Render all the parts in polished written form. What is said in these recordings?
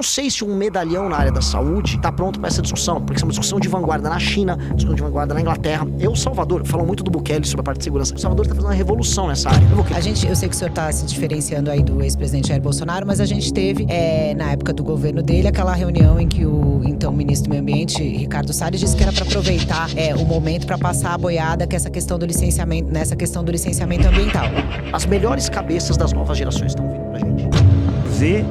Não sei se um medalhão na área da saúde está pronto para essa discussão, porque isso é uma discussão de vanguarda na China, discussão de vanguarda na Inglaterra. O Salvador, falam muito do Bukele sobre a parte de segurança. O Salvador está fazendo uma revolução nessa área. Eu sei que o senhor está se diferenciando aí do ex-presidente Jair Bolsonaro, mas a gente teve, na época do governo dele, aquela reunião em que o então ministro do Meio Ambiente, Ricardo Salles, disse que era para aproveitar o momento para passar a boiada que essa questão do licenciamento, nessa questão do licenciamento ambiental. As melhores cabeças das novas gerações estão vindo pra gente. Vê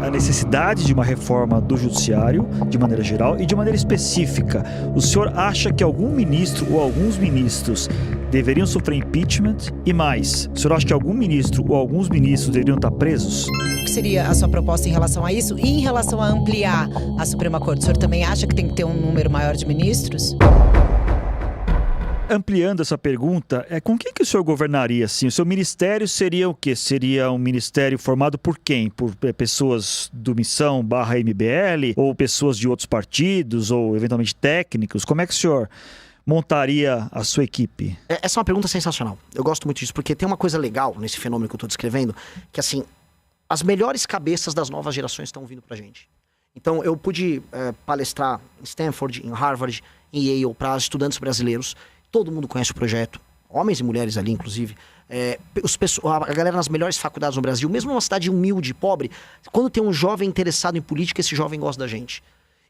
a necessidade de uma reforma do judiciário, de maneira geral, e de maneira específica. O senhor acha que algum ministro ou alguns ministros deveriam sofrer impeachment? E mais, o senhor acha que algum ministro ou alguns ministros deveriam estar presos? O que seria a sua proposta em relação a isso? E em relação a ampliar a Suprema Corte, o senhor também acha que tem que ter um número maior de ministros? Ampliando essa pergunta, com quem que o senhor governaria assim? O seu ministério seria o quê? Seria um ministério formado por quem? Por pessoas do Missão /MBL? Ou pessoas de outros partidos? Ou eventualmente técnicos? Como é que o senhor montaria a sua equipe? Essa é uma pergunta sensacional. Eu gosto muito disso, porque tem uma coisa legal nesse fenômeno que eu estou descrevendo, que assim, as melhores cabeças das novas gerações estão vindo pra gente. Então eu pude palestrar em Stanford, em Harvard, em Yale, para estudantes brasileiros. Todo mundo conhece o projeto, homens e mulheres ali, inclusive. A galera nas melhores faculdades no Brasil, mesmo numa cidade humilde, pobre, quando tem um jovem interessado em política, esse jovem gosta da gente.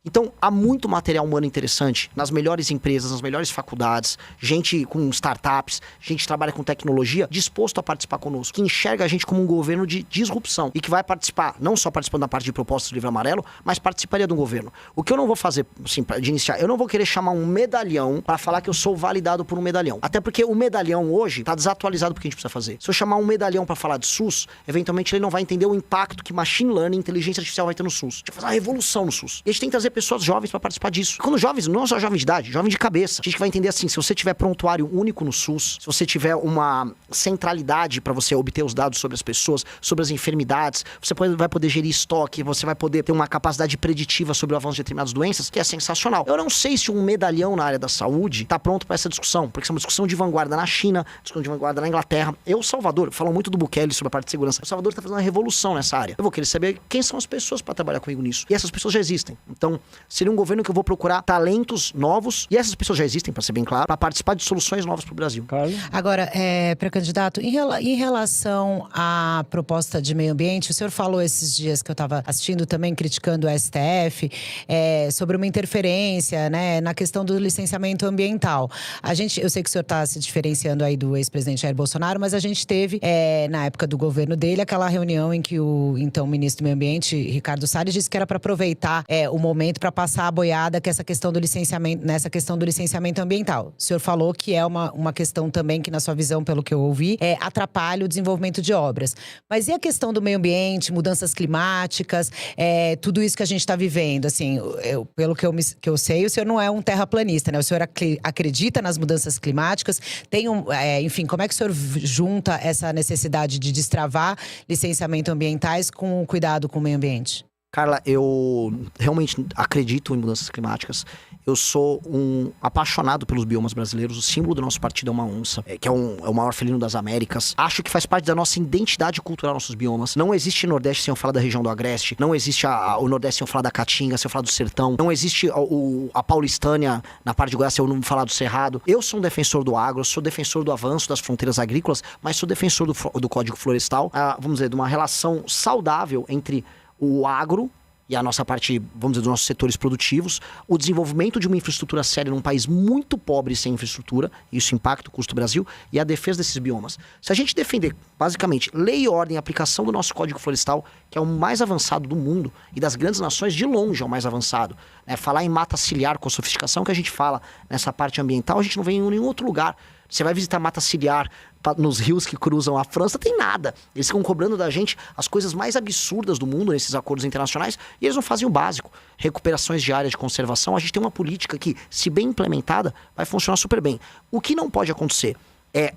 Então, há muito material humano interessante nas melhores empresas, nas melhores faculdades, gente com startups, gente que trabalha com tecnologia, disposto a participar conosco, que enxerga a gente como um governo de disrupção e que vai participar, não só participando da parte de propostas do Livro Amarelo, mas participaria do governo. O que eu não vou fazer, assim, de iniciar, eu não vou querer chamar um medalhão para falar que eu sou validado por um medalhão. Até porque o medalhão hoje tá desatualizado do que a gente precisa fazer. Se eu chamar um medalhão para falar de SUS, eventualmente ele não vai entender o impacto que machine learning, inteligência artificial vai ter no SUS. A gente vai fazer uma revolução no SUS. E a gente tem que trazer pessoas jovens para participar disso. E quando jovens, não só jovens de idade, jovem de cabeça. A gente vai entender assim, se você tiver prontuário único no SUS, se você tiver uma centralidade para você obter os dados sobre as pessoas, sobre as enfermidades, você vai poder gerir estoque, você vai poder ter uma capacidade preditiva sobre o avanço de determinadas doenças, que é sensacional. Eu não sei se um medalhão na área da saúde está pronto para essa discussão, porque isso é uma discussão de vanguarda na China, discussão de vanguarda na Inglaterra. O Salvador, falam muito do Bukele sobre a parte de segurança. O Salvador está fazendo uma revolução nessa área. Eu vou querer saber quem são as pessoas para trabalhar comigo nisso. E essas pessoas já existem. Então, seria um governo que eu vou procurar talentos novos, e essas pessoas já existem, para ser bem claro, para participar de soluções novas para o Brasil. Agora, pré-candidato, em relação à proposta de meio ambiente, o senhor falou esses dias que eu estava assistindo também, criticando o STF, sobre uma interferência, né, na questão do licenciamento ambiental. Eu sei que o senhor está se diferenciando aí do ex-presidente Jair Bolsonaro, mas a gente teve, na época do governo dele, aquela reunião em que o então ministro do Meio Ambiente, Ricardo Salles, disse que era para aproveitar o momento para passar a boiada que essa questão do licenciamento, nessa questão do licenciamento ambiental. O senhor falou que é uma questão também que, na sua visão, pelo que eu ouvi, atrapalha o desenvolvimento de obras. Mas e a questão do meio ambiente, mudanças climáticas, tudo isso que a gente está vivendo? Assim, pelo que eu sei, o senhor não é um terraplanista, né? O senhor acredita nas mudanças climáticas? Enfim, como é que o senhor junta essa necessidade de destravar licenciamento ambientais com o cuidado com o meio ambiente? Carla, eu realmente acredito em mudanças climáticas. Eu sou um apaixonado pelos biomas brasileiros. O símbolo do nosso partido é uma onça, que é o maior felino das Américas. Acho que faz parte da nossa identidade cultural, nossos biomas. Não existe Nordeste sem eu falar da região do Agreste. Não existe o Nordeste sem eu falar da Caatinga, sem eu falar do Sertão. Não existe a Paulistânia na parte de Goiás sem eu não falar do Cerrado. Eu sou um defensor do agro, sou defensor do avanço das fronteiras agrícolas, mas sou defensor do Código Florestal. Vamos dizer, de uma relação saudável entre o agro e a nossa parte, vamos dizer, dos nossos setores produtivos, o desenvolvimento de uma infraestrutura séria num país muito pobre sem infraestrutura, isso impacta o custo do Brasil, e a defesa desses biomas. Se a gente defender, basicamente, lei e ordem, aplicação do nosso Código Florestal, que é o mais avançado do mundo, e das grandes nações, de longe é o mais avançado, né? Falar em mata ciliar com a sofisticação que a gente fala nessa parte ambiental, a gente não vê em nenhum outro lugar. Você vai visitar mata ciliar nos rios que cruzam a França, tem nada. Eles ficam cobrando da gente as coisas mais absurdas do mundo nesses acordos internacionais e eles não fazem o básico. Recuperações de área de conservação, a gente tem uma política que, se bem implementada, vai funcionar super bem. O que não pode acontecer é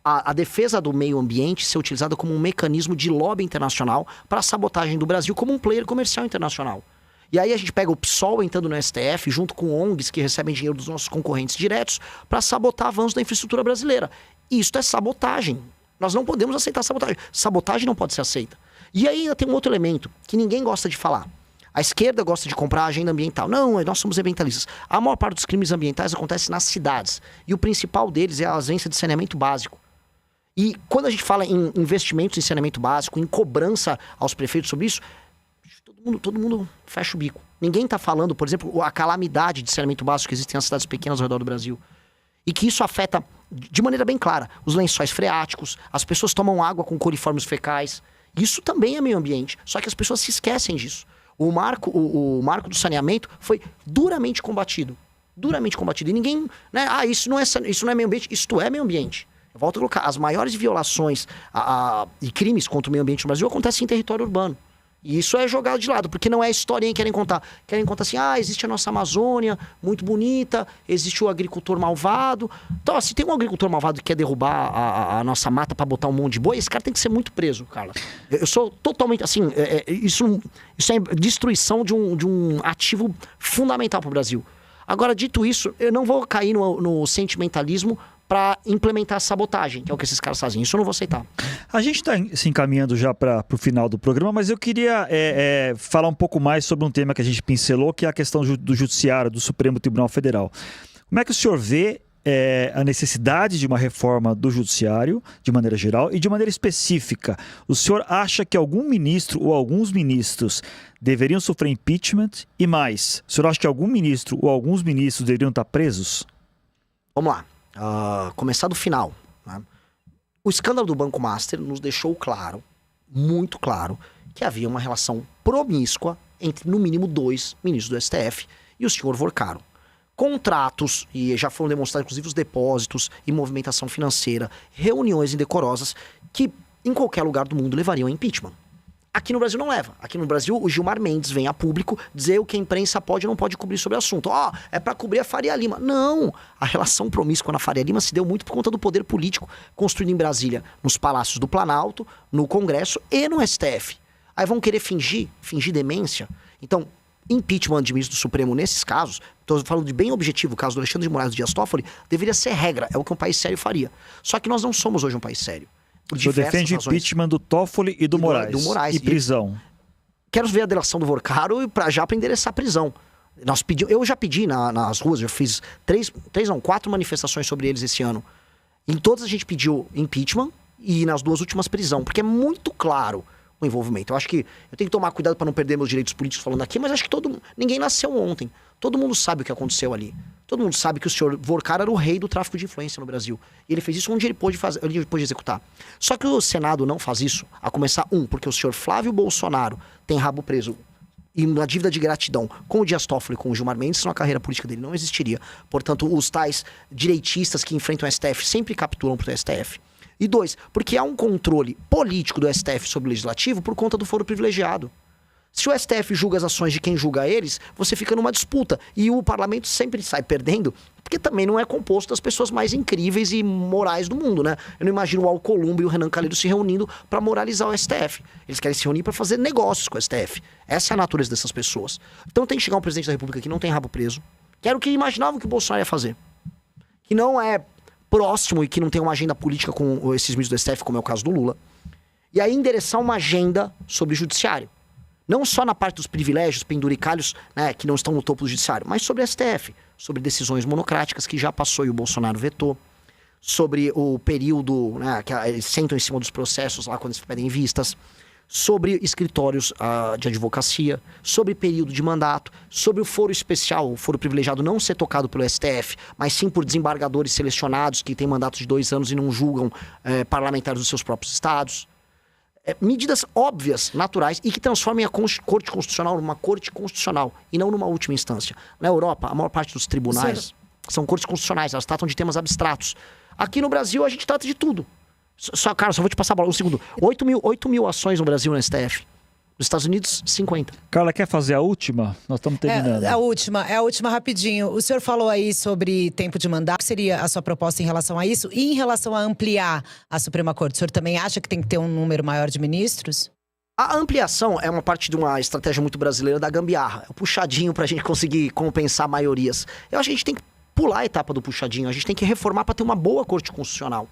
a defesa do meio ambiente ser utilizada como um mecanismo de lobby internacional para a sabotagem do Brasil como um player comercial internacional. E aí a gente pega o PSOL entrando no STF, junto com ONGs que recebem dinheiro dos nossos concorrentes diretos, para sabotar avanços da infraestrutura brasileira. E isso é sabotagem. Nós não podemos aceitar sabotagem. Sabotagem não pode ser aceita. E aí ainda tem um outro elemento que ninguém gosta de falar. A esquerda gosta de comprar a agenda ambiental. Não, nós somos ambientalistas. A maior parte dos crimes ambientais acontece nas cidades. E o principal deles é a ausência de saneamento básico. E quando a gente fala em investimentos em saneamento básico, em cobrança aos prefeitos sobre isso, todo mundo fecha o bico. Ninguém está falando, por exemplo, a calamidade de saneamento básico que existe nas cidades pequenas ao redor do Brasil. E que isso afeta, de maneira bem clara, os lençóis freáticos, as pessoas tomam água com coliformes fecais. Isso também é meio ambiente, só que as pessoas se esquecem disso. O marco do saneamento foi duramente combatido. Duramente combatido. E ninguém... né, isso não é meio ambiente. Isto é meio ambiente. Eu volto a colocar. As maiores violações e crimes contra o meio ambiente no Brasil acontecem em território urbano. E isso é jogado de lado, porque não é a historinha que querem contar. Querem contar assim, existe a nossa Amazônia, muito bonita, existe o agricultor malvado. Então, se tem um agricultor malvado que quer derrubar a nossa mata para botar um monte de boi, esse cara tem que ser muito preso, Carla. Eu sou totalmente, assim, isso é destruição de um ativo fundamental para o Brasil. Agora, dito isso, eu não vou cair no sentimentalismo para implementar a sabotagem, que é o que esses caras fazem. Isso eu não vou aceitar. A gente está se encaminhando já para o final do programa, mas eu queria falar um pouco mais sobre um tema que a gente pincelou, que é a questão do Judiciário, do Supremo Tribunal Federal. Como é que o senhor vê a necessidade de uma reforma do Judiciário, de maneira geral, e de maneira específica? O senhor acha que algum ministro ou alguns ministros deveriam sofrer impeachment? E mais, o senhor acha que algum ministro ou alguns ministros deveriam estar presos? Vamos lá. Começar do final, né? O escândalo do Banco Master nos deixou claro, muito claro, que havia uma relação promíscua entre, no mínimo, 2 ministros do STF e o senhor Vorcaro. Contratos, e já foram demonstrados, inclusive, os depósitos e movimentação financeira, reuniões indecorosas que, em qualquer lugar do mundo, levariam a impeachment. Aqui no Brasil não leva. Aqui no Brasil, o Gilmar Mendes vem a público dizer o que a imprensa pode ou não pode cobrir sobre o assunto. É pra cobrir a Faria Lima. Não! A relação promíscua na Faria Lima se deu muito por conta do poder político construído em Brasília, nos palácios do Planalto, no Congresso e no STF. Aí vão querer fingir demência. Então, impeachment de ministro do Supremo nesses casos, estou falando de bem objetivo, o caso do Alexandre de Moraes e do Dias Toffoli, deveria ser regra, é o que um país sério faria. Só que nós não somos hoje um país sério. O senhor defende o impeachment do Toffoli e do Moraes. E prisão. Quero ver a delação do Vorcaro para endereçar a prisão. Eu já pedi nas ruas, eu fiz 4 manifestações sobre eles esse ano. Em todas a gente pediu impeachment e nas 2 últimas prisão, porque é muito claro o envolvimento. Eu acho que eu tenho que tomar cuidado para não perder meus direitos políticos falando aqui, mas acho que ninguém nasceu ontem. Todo mundo sabe o que aconteceu ali. Todo mundo sabe que o senhor Vorcaro era o rei do tráfico de influência no Brasil. E ele fez isso onde ele pôde executar. Só que o Senado não faz isso, a começar, porque o senhor Flávio Bolsonaro tem rabo preso e uma dívida de gratidão com o Dias Toffoli e com o Gilmar Mendes, senão a carreira política dele não existiria. Portanto, os tais direitistas que enfrentam o STF sempre capturam pro STF. E 2, porque há um controle político do STF sobre o legislativo por conta do foro privilegiado. Se o STF julga as ações de quem julga eles, você fica numa disputa. E o parlamento sempre sai perdendo, porque também não é composto das pessoas mais incríveis e morais do mundo, né? Eu não imagino o Alcolumbo e o Renan Calheiros se reunindo para moralizar o STF. Eles querem se reunir para fazer negócios com o STF. Essa é a natureza dessas pessoas. Então tem que chegar um presidente da República que não tem rabo preso, que era o que imaginavam que o Bolsonaro ia fazer. Que não é próximo e que não tem uma agenda política com esses ministros do STF, como é o caso do Lula. E aí endereçar uma agenda sobre o judiciário. Não só na parte dos privilégios, penduricalhos, né, que não estão no topo do judiciário, mas sobre o STF, sobre decisões monocráticas que já passou e o Bolsonaro vetou, sobre o período, né, que eles sentam em cima dos processos lá quando eles pedem vistas, sobre escritórios de advocacia, sobre período de mandato, sobre o foro especial, o foro privilegiado não ser tocado pelo STF, mas sim por desembargadores selecionados que têm mandatos de 2 anos e não julgam parlamentares dos seus próprios estados. Medidas óbvias, naturais, e que transformem a Corte Constitucional numa Corte Constitucional e não numa última instância. Na Europa, a maior parte dos tribunais são cortes constitucionais, elas tratam de temas abstratos. Aqui no Brasil, a gente trata de tudo. Cara, só vou te passar a bola um segundo. 8 mil ações no Brasil no STF. Nos Estados Unidos, 50. Carla, quer fazer a última? Nós estamos terminando. É a última rapidinho. O senhor falou aí sobre tempo de mandato. O que seria a sua proposta em relação a isso? E em relação a ampliar a Suprema Corte? O senhor também acha que tem que ter um número maior de ministros? A ampliação é uma parte de uma estratégia muito brasileira da gambiarra. É o puxadinho pra gente conseguir compensar maiorias. Eu acho que a gente tem que pular a etapa do puxadinho. A gente tem que reformar para ter uma boa corte constitucional.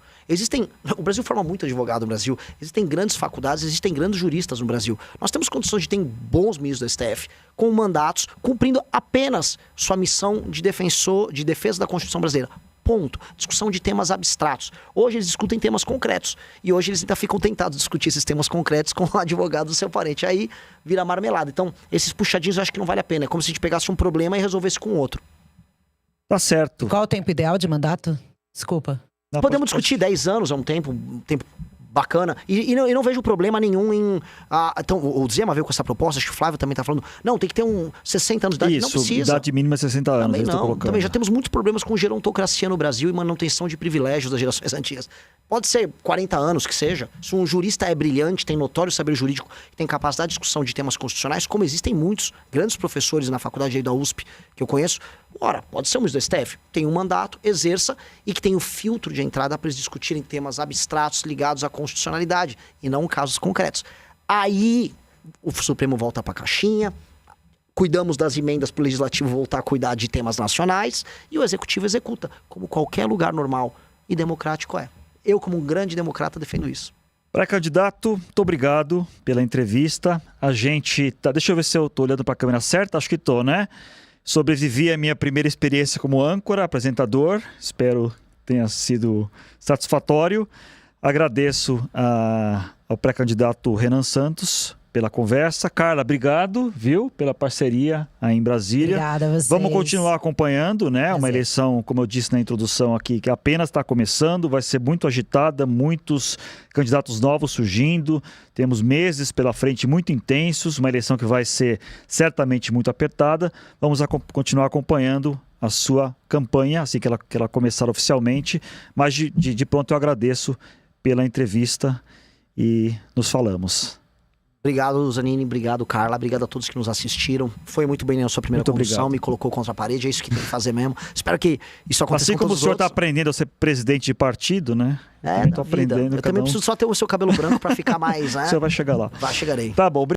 O Brasil forma muito advogado no Brasil. Existem grandes faculdades, existem grandes juristas no Brasil. Nós temos condições de ter bons ministros do STF, com mandatos, cumprindo apenas sua missão de defesa da Constituição brasileira. Ponto. Discussão de temas abstratos. Hoje eles discutem temas concretos. E hoje eles ainda ficam tentados discutir esses temas concretos com o advogado do seu parente. Aí vira marmelada. Então, esses puxadinhos eu acho que não vale a pena. É como se a gente pegasse um problema e resolvesse com outro. Tá certo. Qual o tempo ideal de mandato? Desculpa. Não, Podemos discutir 10 anos, é um tempo bacana. E não vejo problema nenhum em... então, o Zema veio com essa proposta, acho que o Flávio também tá falando. Não, tem que ter 60 anos de idade. Isso, não precisa. idade mínima é 60 anos. Também não. não. Também já temos muitos problemas com gerontocracia no Brasil e manutenção de privilégios das gerações antigas. Pode ser 40 anos que seja. Se um jurista é brilhante, tem notório saber jurídico, tem capacidade de discussão de temas constitucionais, como existem muitos grandes professores na faculdade aí da USP que eu conheço, ora, pode ser um ministro do STF, tem um mandato, exerça e que tem o filtro de entrada para eles discutirem temas abstratos ligados à constitucionalidade e não casos concretos. Aí o Supremo volta para a caixinha, cuidamos das emendas para o Legislativo voltar a cuidar de temas nacionais e o Executivo executa, como qualquer lugar normal e democrático é. Eu, como um grande democrata, defendo isso. Pré-candidato, muito obrigado pela entrevista. A gente tá... Deixa eu ver se eu tô olhando para a câmera certa. Acho que tô, né? Sobrevivi à minha primeira experiência como âncora, apresentador. Espero tenha sido satisfatório. Agradeço ao pré-candidato Renan Santos pela conversa. Carla, obrigado, viu, pela parceria aí em Brasília. Obrigada a vocês. Vamos continuar acompanhando, né? Uma eleição, como eu disse na introdução aqui, que apenas está começando, vai ser muito agitada, muitos candidatos novos surgindo, temos meses pela frente muito intensos, uma eleição que vai ser certamente muito apertada. Vamos continuar acompanhando a sua campanha, assim que ela começar oficialmente, mas de pronto eu agradeço pela entrevista e nos falamos. Obrigado, Zanini. Obrigado, Carla. Obrigado a todos que nos assistiram. Foi muito bem na sua primeira condução. Me colocou contra a parede. É isso que tem que fazer mesmo. Espero que isso aconteça assim com como todos o senhor está aprendendo a ser presidente de partido, né? Eu tô aprendendo. Eu também preciso só ter o seu cabelo branco para ficar mais, né? O senhor vai chegar lá. Chegarei. Tá bom.